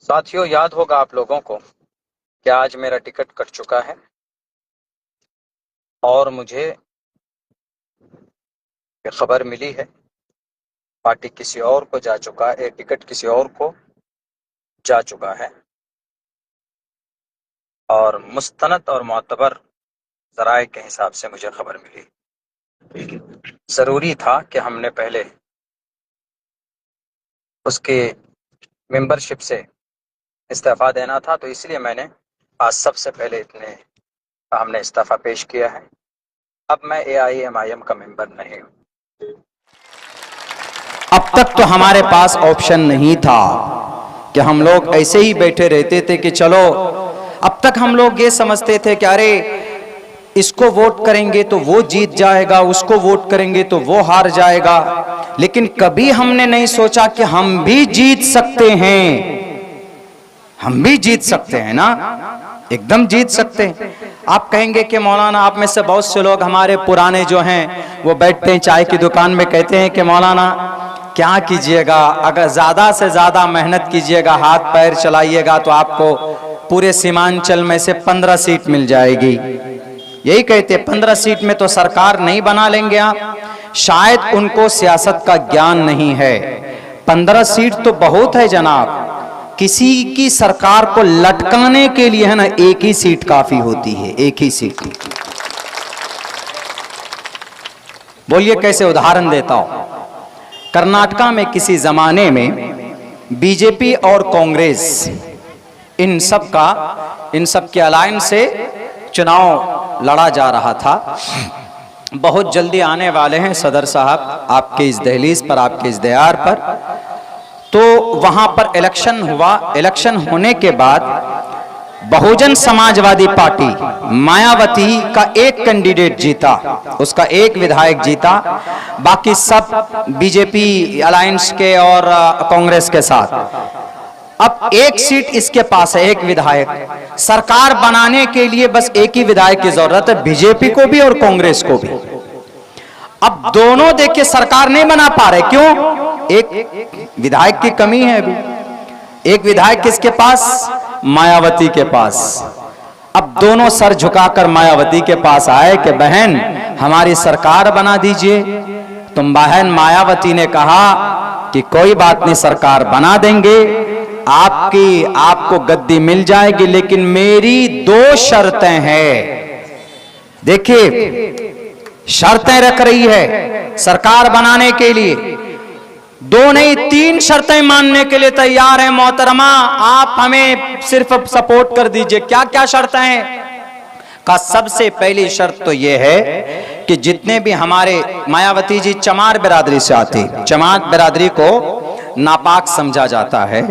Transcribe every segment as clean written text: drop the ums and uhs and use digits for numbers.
साथियों, याद होगा आप लोगों को कि आज मेरा टिकट कट चुका है और मुझे ये खबर मिली है पार्टी किसी और को जा चुका है, टिकट किसी और को जा चुका है। और मुस्तनद और मोतबर ज़राए के हिसाब से मुझे खबर मिली। ज़रूरी था कि हमने पहले उसके मेंबरशिप से इस्तीफ़ा देना था, तो इसलिए मैंने आज सबसे पहले हमने इस्तीफ़ा पेश किया है। अब मैं AIMIM का मेंबर नहीं हूँ। अब तक तो हमारे पास ऑप्शन नहीं था कि हम लोग ऐसे ही बैठे रहते थे कि चलो, अब तक हम लोग ये समझते थे कि अरे इसको वोट करेंगे तो वो जीत जाएगा, उसको वोट करेंगे तो वो हार जाएगा। लेकिन कभी हमने नहीं सोचा कि हम भी जीत सकते हैं। हम भी जीत सकते हैं ना, एकदम जीत सकते हैं। आप कहेंगे कि मौलाना, आप में से बहुत से लोग हमारे पुराने जो हैं वो बैठते हैं चाय की दुकान में, कहते हैं कि मौलाना क्या कीजिएगा, अगर ज्यादा से ज्यादा मेहनत कीजिएगा, हाथ पैर चलाइएगा तो आपको पूरे सीमांचल में से 15 सीट मिल जाएगी। यही कहते, 15 सीट में तो सरकार नहीं बना लेंगे आप। शायद उनको सियासत का ज्ञान नहीं है। 15 सीट तो बहुत है जनाब। किसी की सरकार को लटकाने के लिए है ना, एक ही सीट काफी होती है, एक ही सीट। बोलिए कैसे, उदाहरण देता हूं। कर्नाटका में किसी जमाने में बीजेपी और कांग्रेस इन सब के अलायंस से चुनाव लड़ा जा रहा था। बहुत जल्दी आने वाले हैं सदर साहब आपके इस दहलीज पर, आपके इस दयार पर। तो वहां पर इलेक्शन हुआ। इलेक्शन होने के बाद बहुजन समाजवादी पार्टी मायावती का एक कैंडिडेट जीता, उसका एक विधायक जीता, बाकी सब बीजेपी अलायंस के और कांग्रेस के साथ। अब एक सीट इसके पास है, एक विधायक। सरकार बनाने के लिए बस एक ही विधायक की जरूरत है, बीजेपी को भी और कांग्रेस को भी। अब दोनों देखिए सरकार नहीं बना पा रहे, क्यों? एक विधायक की कमी है अभी। एक विधायक किसके पास? मायावती के पास। अब दोनों सर झुकाकर मायावती के पास आए कि बहन हमारी सरकार बना दीजिए। तुम बहन मायावती ने कहा कि कोई बात नहीं, सरकार बना देंगे, आपको गद्दी मिल जाएगी, लेकिन मेरी 2 शर्तें हैं। देखिए शर्तें रख रही है सरकार बनाने के लिए, 2 नहीं 3 शर्तें मानने के लिए तैयार है। मोहतरमा आप हमें सिर्फ सपोर्ट कर दीजिए। क्या क्या शर्तें हैं? का सबसे पहली शर्त तो यह है कि जितने भी हमारे, मायावती जी चमार बिरादरी से आती, चमार बिरादरी को नापाक समझा जाता है,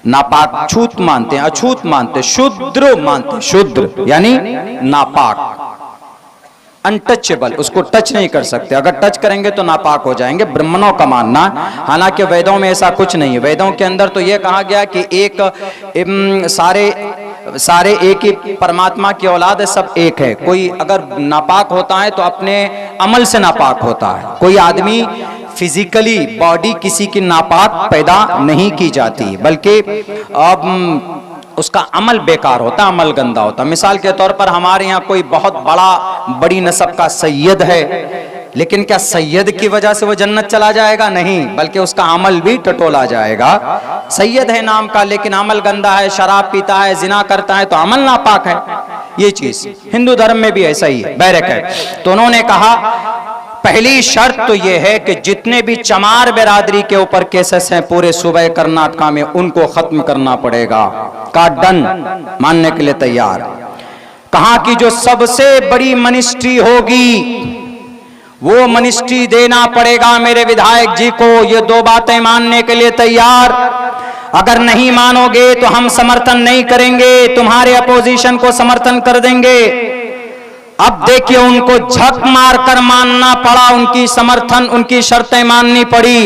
नापाक छूत मानते हैं, अछूत मानते, शूद्र मानते, शूद्र यानी नापाक, अनटचेबल, उसको टच नहीं कर सकते, अगर टच करेंगे तो नापाक हो जाएंगे, ब्राह्मणों का मानना। हालांकि वेदों में ऐसा कुछ नहीं है। वेदों के अंदर तो यह कहा गया कि सारे एक ही परमात्मा की औलाद है, सब एक है। कोई अगर नापाक होता है तो अपने अमल से नापाक होता है। कोई आदमी फिजिकली बॉडी किसी की नापाक पैदा नहीं की जाती, बल्कि अब उसका अमल बेकार होता, अमल गंदा होता। मिसाल के तौर पर हमारे यहाँ कोई बहुत बड़ी नस्ब का सैयद है, लेकिन क्या सैयद की वजह से वो जन्नत चला जाएगा? नहीं, बल्कि उसका अमल भी टटोला जाएगा। सैयद है नाम का, लेकिन अमल गंदा है, शराब पीता है, जिना करता है, तो अमल नापाक है। ये चीज हिंदू धर्म में भी ऐसा ही है, बैरक है। तो उन्होंने कहा पहली शर्त तो यह है कि जितने भी चमार बिरादरी के ऊपर केसेस हैं पूरे सूबे कर्नाटका में, उनको खत्म करना पड़ेगा। का डन, मानने के लिए तैयार। कहा कि जो सबसे बड़ी मिनिस्ट्री होगी वो मिनिस्ट्री देना पड़ेगा मेरे विधायक जी को। ये 2 बातें मानने के लिए तैयार। अगर नहीं मानोगे तो हम समर्थन नहीं करेंगे, तुम्हारे अपोजिशन को समर्थन कर देंगे। अब देखिए उनको झक मारकर मानना पड़ा, उनकी समर्थन, उनकी शर्तें माननी पड़ी।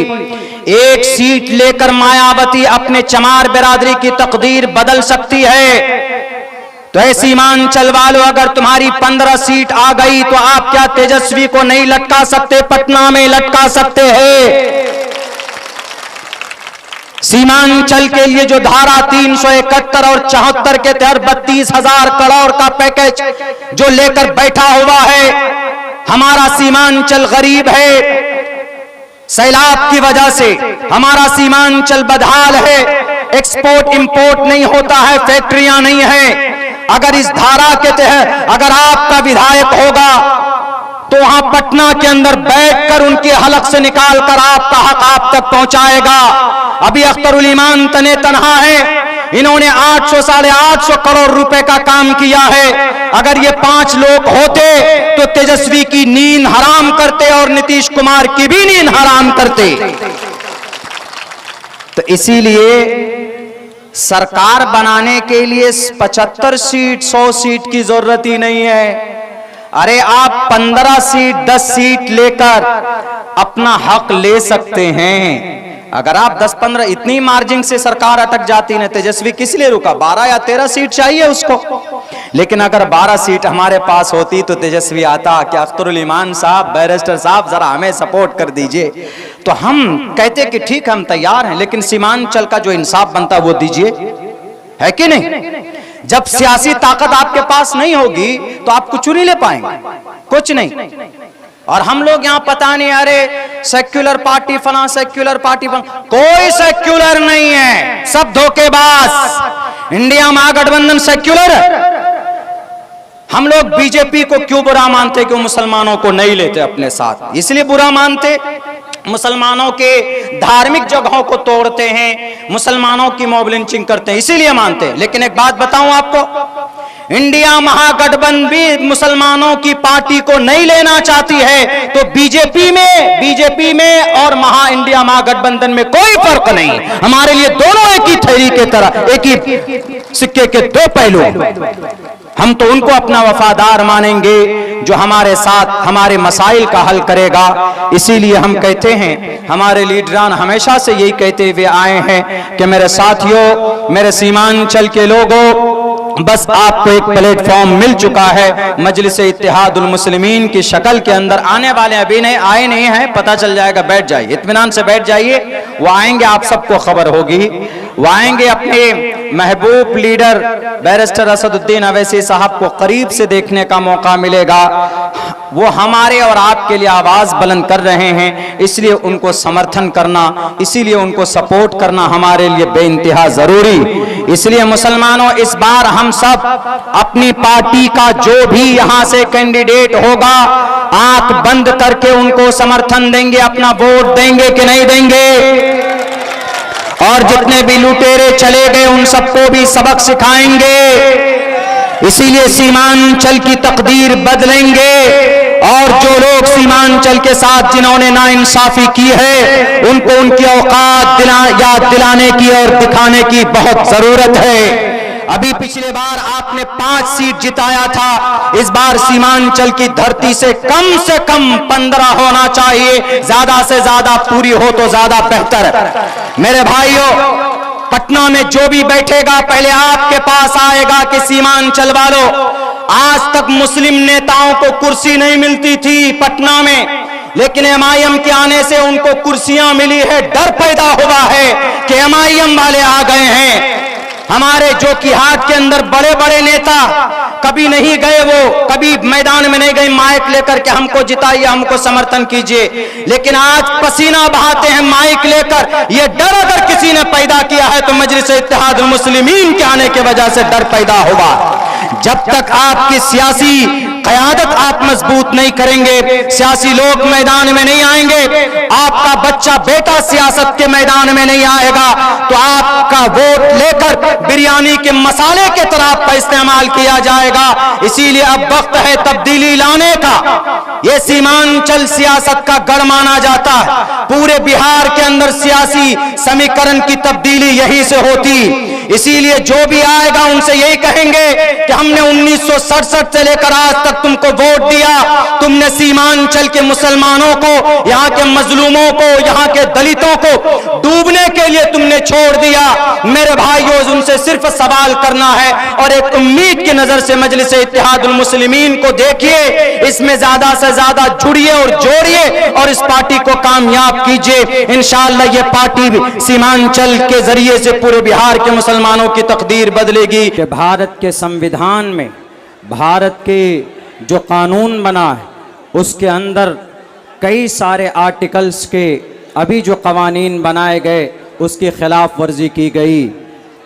एक सीट लेकर मायावती अपने चमार बिरादरी की तकदीर बदल सकती है। तो ऐसी सीमांचल वालों, अगर तुम्हारी 15 सीट आ गई तो आप क्या तेजस्वी को नहीं लटका सकते? पटना में लटका सकते हैं। सीमांचल के लिए जो धारा 371 और 74 के तहत 32,000 करोड़ का पैकेज जो लेकर बैठा हुआ है, हमारा सीमांचल गरीब है, सैलाब की वजह से हमारा सीमांचल बदहाल है, एक्सपोर्ट इंपोर्ट नहीं होता है, फैक्ट्रियां नहीं है। अगर इस धारा के तहत अगर आपका विधायक होगा तो वहां पटना के अंदर बैठकर उनके हलक से निकाल कर आपका हक आप तक पहुंचाएगा। अभी अख्तरुल ईमान तने तनहा है, इन्होंने 800 साढ़े 800 करोड़ रुपए का काम किया है। अगर ये 5 लोग होते तो तेजस्वी की नींद हराम करते और नीतीश कुमार की भी नींद हराम करते। तो इसीलिए सरकार बनाने के लिए 75 सीट 100 सीट की जरूरत ही नहीं है। अरे आप 15 सीट 10 सीट लेकर अपना हक ले सकते हैं। अगर आप 10-15 इतनी मार्जिन से सरकार अटक जाती ना, तेजस्वी किस लिए रुका? 12 या 13 सीट चाहिए उसको। लेकिन अगर 12 सीट हमारे पास होती तो तेजस्वी आता कि अख्तरुल ईमान साहब, बैरिस्टर साहब, जरा हमें सपोर्ट कर दीजिए, तो हम कहते कि ठीक हम तैयार हैं, लेकिन सीमांचल का जो इंसाफ बनता वो दीजिए, है कि नहीं? जब सियासी ताकत आपके पास नहीं होगी तो आप कुछ नहीं ले पाएंगे, कुछ नहीं। और हम लोग यहां पता नहीं, अरे सेक्युलर पार्टी फला, सेक्युलर पार्टी फला, कोई सेक्युलर नहीं है, सब धोखेबाज। इंडिया महागठबंधन सेक्युलर है। हम लोग बीजेपी को क्यों बुरा मानते? कि मुसलमानों को नहीं लेते अपने साथ, इसलिए बुरा मानते। मुसलमानों के धार्मिक जगहों को तोड़ते हैं, मुसलमानों की मॉब लिंचिंग करते हैं, इसीलिए मानते हैं। लेकिन एक बात बताऊं आपको, इंडिया महागठबंधन भी मुसलमानों की पार्टी को नहीं लेना चाहती है, तो बीजेपी में और इंडिया महागठबंधन में कोई फर्क नहीं। हमारे लिए दोनों एक ही थैली के तरह, एक ही सिक्के के दो पहलू। हम तो उनको अपना वफादार मानेंगे जो हमारे साथ हमारे मसाइल का हल करेगा। इसीलिए हम कहते हैं, हमारे लीडरान हमेशा से यही कहते हुए आए हैं कि मेरे साथियों, मेरे सीमांचल के लोगों, बस आपको एक प्लेटफॉर्म मिल चुका है। मजलिस इत्तेहादुल मुस्लिमीन की शक्ल के अंदर आने वाले अभी नहीं आए नहीं हैं, पता चल जाएगा, बैठ जाइए, इत्मीनान से बैठ जाइए। वो आएंगे, आप सबको खबर होगी। वो आएंगे, अपने महबूब लीडर बैरिस्टर असदुद्दीन अवैसी साहब को करीब से देखने का मौका मिलेगा। वो हमारे और आपके लिए आवाज बुलंद कर रहे हैं, इसलिए उनको समर्थन करना, इसीलिए उनको सपोर्ट करना हमारे लिए बेइंतहा जरूरी। इसलिए मुसलमानों, इस बार हम सब अपनी पार्टी का जो भी यहां से कैंडिडेट होगा, आंख बंद करके उनको समर्थन देंगे, अपना वोट देंगे कि नहीं देंगे? और जितने भी लुटेरे चले गए उन सबको भी सबक सिखाएंगे। इसीलिए सीमांचल की तकदीर बदलेंगे, और जो लोग सीमांचल के साथ जिन्होंने नाइंसाफी की है, उनको उनकी औकात याद दिलाने की और दिखाने की बहुत जरूरत है। अभी पिछले बार आपने 5 सीट जिताया था, इस बार सीमांचल की धरती से कम 15 होना चाहिए, ज्यादा से ज्यादा पूरी हो तो ज्यादा बेहतर। मेरे भाइयों, पटना में जो भी बैठेगा पहले आपके पास आएगा कि सीमांचल वालों, आज तक मुस्लिम नेताओं को कुर्सी नहीं मिलती थी पटना में, लेकिन एमआईएम के आने से उनको कुर्सियां मिली है। डर पैदा हुआ है कि एमआईएम वाले आ गए हैं। हमारे जो कि हाट के अंदर बड़े बड़े नेता कभी नहीं गए, वो कभी मैदान में नहीं गए माइक लेकर के हमको जिताइए, हमको समर्थन कीजिए, लेकिन आज पसीना बहाते हैं माइक लेकर। ये डर अगर किसी ने पैदा किया है तो मजलिस इत्तेहादुल मुस्लिमीन के आने की वजह से डर पैदा हुआ। जब तक आपकी सियासी क़यादत आप मजबूत नहीं करेंगे, सियासी लोग मैदान में नहीं आएंगे, आपका बच्चा बेटा सियासत के मैदान में नहीं आएगा, तो आपका वोट लेकर बिरयानी के मसाले के तरह आपका इस्तेमाल किया जाएगा। इसीलिए अब वक्त है तब्दीली लाने का। ये सीमांचल सियासत का गढ़ माना जाता है। पूरे बिहार के अंदर सियासी समीकरण की तब्दीली यहीं से होती। इसीलिए जो भी आएगा उनसे यही कहेंगे कि हमने 1967 से लेकर आज तक तुमको वोट दिया, तुमने सीमांचल के मुसलमानों को, यहाँ के मजलूमों को, यहाँ के दलितों को डूबने के लिए तुमने छोड़ दिया। मेरे भाइयों, उनसे सिर्फ सवाल करना है और एक उम्मीद की नजर से मजलिस इत्तेहादुल मुस्लिमीन को देखिए, इसमें ज्यादा से ज्यादा जुड़िए और जोड़िए और इस पार्टी को कामयाब कीजिए। इंशाअल्लाह ये पार्टी सीमांचल के जरिए से पूरे बिहार के मुसलमानों की तकदीर बदलेगी। कि भारत के संविधान में, भारत के जो कानून बना है उसके अंदर कई सारे आर्टिकल्स के अभी जो कवानीन बनाए गए उसकी खिलाफ वर्जी की गई।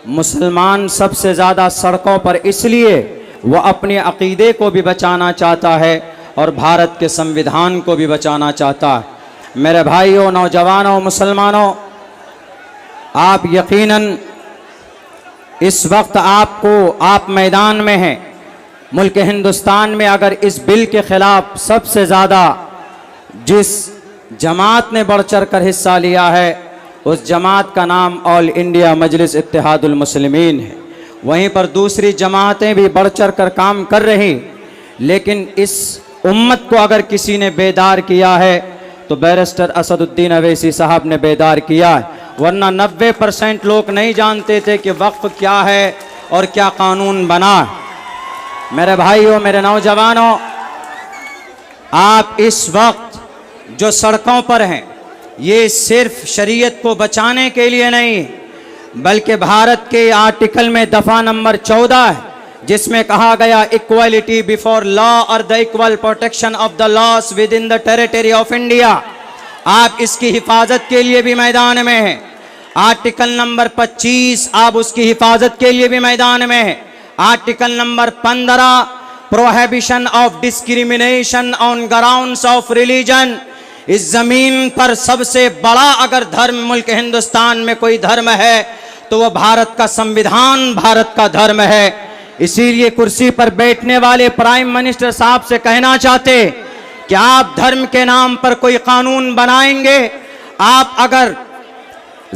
मुसलमान सबसे ज़्यादा सड़कों पर इसलिए वह अपने अकीदे को भी बचाना चाहता है और भारत के संविधान को भी बचाना चाहता है। मेरे भाइयों, नौजवानों, मुसलमानों, आप यकीनन इस वक्त आप मैदान में हैं। मुल्क हिंदुस्तान में अगर इस बिल के ख़िलाफ़ सबसे ज़्यादा जिस जमात ने बढ़ चढ़ कर हिस्सा लिया है उस जमात का नाम ऑल इंडिया मजलिस इत्तेहादुल मुस्लिमीन है। वहीं पर दूसरी जमातें भी बढ़ चढ़ कर काम कर रही, लेकिन इस उम्मत को अगर किसी ने बेदार किया है तो बैरिस्टर असदुद्दीन अवैसी साहब ने बेदार किया है, वरना 90% लोग नहीं जानते थे कि वक्फ क्या है और क्या कानून बना है। मेरे भाइयों, मेरे नौजवानों, आप इस वक्त जो सड़कों पर हैं ये सिर्फ शरीयत को बचाने के लिए नहीं, बल्कि भारत के आर्टिकल में दफ़ा नंबर 14 है जिसमें कहा गया इक्वालिटी बिफोर लॉ और the equal protection of the loss with in the territory of India. आप इसकी हिफाजत के लिए भी मैदान में हैं। आर्टिकल नंबर 25 आप उसकी हिफाजत के लिए भी मैदान में हैं। Article number 15 prohibition of discrimination on grounds of religion. इस जमीन पर सबसे बड़ा अगर धर्म मुल्क हिंदुस्तान में कोई धर्म है तो वह भारत का संविधान, भारत का धर्म है। इसीलिए कुर्सी पर बैठने वाले प्राइम मिनिस्टर साहब से कहना चाहते कि आप धर्म के नाम पर कोई कानून बनाएंगे, आप अगर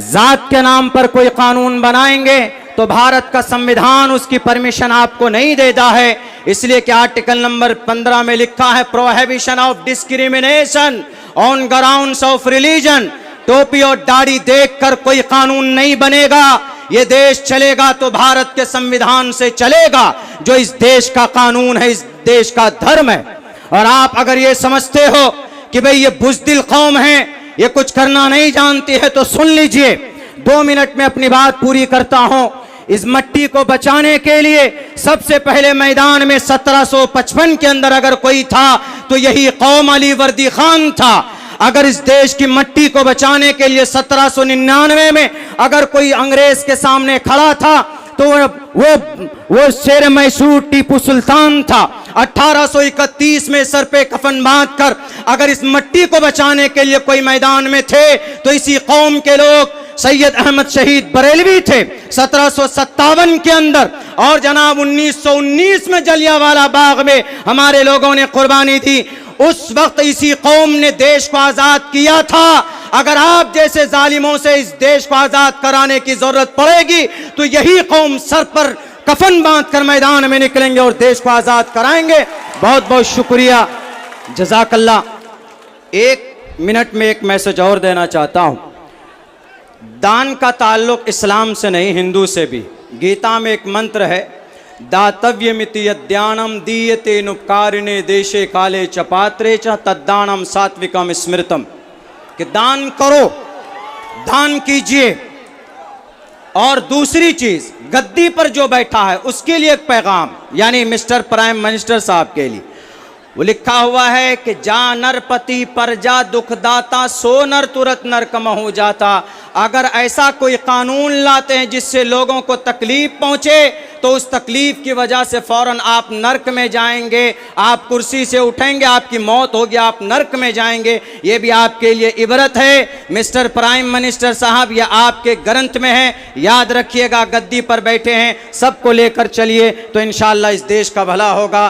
जात के नाम पर कोई कानून बनाएंगे तो भारत का संविधान उसकी परमिशन आपको नहीं देता है। इसलिए कि आर्टिकल नंबर 15 में लिखा है prohibition of discrimination on grounds of religion. टोपी और दाढ़ी देखकर कोई कानून नहीं बनेगा। ये देश चलेगा तो भारत के संविधान से चलेगा जो इस देश का कानून है, इस देश का धर्म है। और आप अगर ये समझते हो कि भाई ये बुज़दिल कौम है, ये कुछ करना नहीं जानती है, तो सुन लीजिए। 2 मिनट में अपनी बात पूरी करता हूं। इस मट्टी को बचाने के लिए सबसे पहले मैदान में 1755 के अंदर अगर कोई था तो यही कौम अली वर्दी खान था। अगर इस देश की मट्टी को बचाने के लिए 1799 में अगर कोई अंग्रेज के सामने खड़ा था तो वो शेर मैसूर टीपू सुल्तान था। 1831 में सर पे कफन बांध कर अगर इस मट्टी को बचाने के लिए कोई मैदान में थे तो इसी कौम के लोग सैयद अहमद शहीद बरेलवी थे 1757 के अंदर। और जनाब 1919 में जलियांवाला बाग में हमारे लोगों ने कुर्बानी दी। उस वक्त इसी कौम ने देश को आजाद किया था। अगर आप जैसे जालिमों से इस देश को आजाद कराने की जरूरत पड़ेगी तो यही कौम सर पर कफन बांधकर मैदान में निकलेंगे और देश को आजाद कराएंगे। बहुत बहुत शुक्रिया, जज़ाकल्लाह। 1 मिनट में एक मैसेज और देना चाहता हूं। दान का ताल्लुक इस्लाम से नहीं, हिंदू से भी। गीता में एक मंत्र है, दातव्यमिति यद्यानम दीयते नुपकारिणे देशे काले च पात्रे च तद्दानम सात्विकम स्मृतम, कि दान करो, दान कीजिए। और दूसरी चीज, गद्दी पर जो बैठा है उसके लिए एक पैगाम, यानी मिस्टर प्राइम मिनिस्टर साहब के लिए वो लिखा हुआ है कि जा नरपति पर जा दुखदाता सो नर तुरत नरकम हो जाता। अगर ऐसा कोई कानून लाते हैं जिससे लोगों को तकलीफ पहुंचे तो उस तकलीफ की वजह से फौरन आप नर्क में जाएंगे, आप कुर्सी से उठेंगे, आपकी मौत होगी, आप नर्क में जाएंगे। ये भी आपके लिए इबरत है। मिस्टर प्राइम मिनिस्टर साहब, यह आपके ग्रंथ में है, याद रखिएगा। गद्दी पर बैठे हैं, सबको लेकर चलिए तो इंशाअल्लाह इस देश का भला होगा।